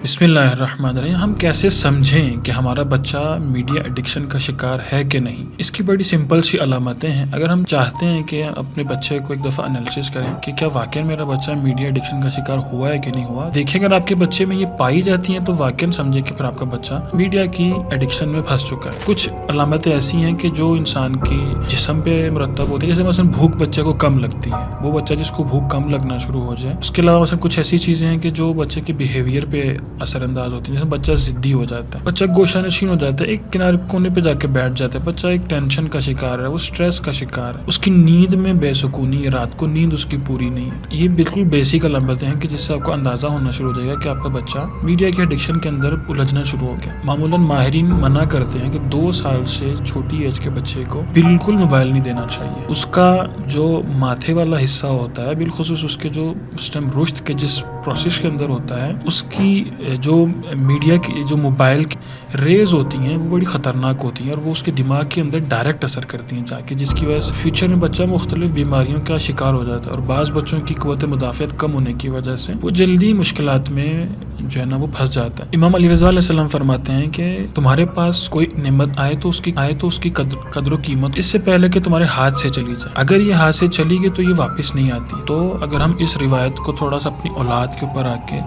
بسم اللہ الرحمن الرحیم۔ ہم کیسے سمجھیں کہ ہمارا بچہ میڈیا ایڈکشن کا شکار ہے کہ نہیں؟ اس کی بڑی سمپل سی علامتیں ہیں۔ اگر ہم چاہتے ہیں کہ اپنے بچے کو ایک دفعہ انالیسس کریں کہ کیا واقعی میرا بچہ میڈیا ایڈکشن کا شکار ہوا ہے کہ نہیں ہوا، دیکھیں اگر آپ کے بچے میں یہ پائی جاتی ہیں تو واقعی سمجھیں کہ پھر آپ کا بچہ میڈیا کی ایڈکشن میں پھنس چکا ہے۔ کچھ علامتیں ایسی ہیں کہ جو انسان کی جسم پہ مرتب ہوتی ہے، جیسے مثلا بھوک بچے کو کم لگتی ہے، وہ بچہ جس کو بھوک کم لگنا شروع ہو جائے۔ اس کے علاوہ مثلا کچھ ایسی چیزیں ہیں کہ جو بچے کے بیہیویئر پہ اثر انداز ہوتی ہیں، جیسے بچہ ضدی ہو جاتا ہے، بچہ گوشہ نشین ہو جاتا ہے، ایک کنارے کونے پہ جا کے بیٹھ جاتا ہے، بچہ ایک ٹینشن کا شکار ہے، وہ سٹریس کا شکار ہے، اس کی نیند میں بے سکونی ہے، رات کو نیند اس کی پوری نہیں ہے۔ یہ بالکل بیسک علامتیں ہیں کہ جس سے آپ کو اندازہ ہونا شروع ہو جائے گا کہ آپ کا بچہ میڈیا کے ایڈکشن کے اندر الجھنا شروع ہو گیا۔ معمولاً ماہرین منع کرتے ہیں کہ 2 سال سے چھوٹی ایج کے بچے کو بالکل موبائل نہیں دینا چاہیے۔ اس کا جو ماتھے والا حصہ ہوتا ہے، بالخصوص اس کے جو سسٹم رشد کے جس پروسیس کے اندر ہوتا ہے، اس کی جو میڈیا کی جو موبائل کی ریز ہوتی ہیں وہ بڑی خطرناک ہوتی ہیں اور وہ اس کے دماغ کے اندر ڈائریکٹ اثر کرتی ہیں جا کے، جس کی وجہ سے فیوچر میں بچہ مختلف بیماریوں کا شکار ہو جاتا ہے، اور بعض بچوں کی قوت مدافعت کم ہونے کی وجہ سے وہ جلدی مشکلات میں جو ہے نا وہ پھنس جاتا ہے۔ امام علی رضا علیہ السلام فرماتے ہیں کہ تمہارے پاس کوئی نعمت آئے تو اس کی قدر و قیمت اس سے پہلے کہ تمہارے ہاتھ سے چلی جائے۔ اگر یہ ہاتھ سے چلی گئی تو یہ واپس نہیں آتی۔ تو اگر ہم اس روایت کو تھوڑا سا اپنی اولاد کے اوپر آ کے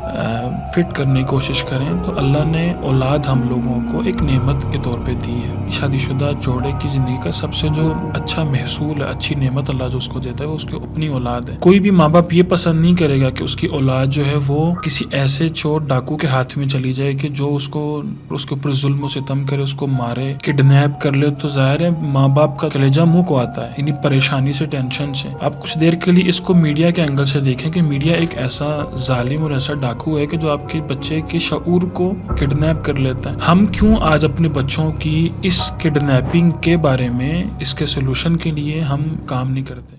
فٹ کرنے کی کوشش کریں تو اللہ نے اولاد ہم لوگوں کو ایک نعمت کے طور پہ دی ہے۔ شادی شدہ جوڑے کی زندگی کا سب سے جو اچھا محصول ہے، اچھی نعمت اللہ جو اس کو دیتا ہے، وہ اس کی اپنی اولاد ہے۔ کوئی بھی ماں باپ یہ پسند نہیں کرے گا کہ اس کی اولاد جو ہے وہ کسی ایسے چور ڈاکو کے ہاتھ میں چلی جائے کہ جو اس کے اوپر ظلم و ستم کرے، اس کو مارے، کڈنیپ کر لے۔ تو ظاہر ہے ماں باپ کا کلیجہ منہ کو آتا ہے انہیں پریشانی سے، ٹینشن سے۔ آپ کچھ دیر کے لیے اس کو میڈیا کے اینگل سے دیکھیں کہ میڈیا ایک ایسا ظالم اور ایسا ڈاکو ہے کہ جو آپ کے بچے کے شعور کو کڈنیپ کر لیتا ہے۔ ہم کیوں آج اپنے بچوں کی اس کڈنیپنگ کے بارے میں، اس کے سولوشن کے لیے ہم کام نہیں کرتے؟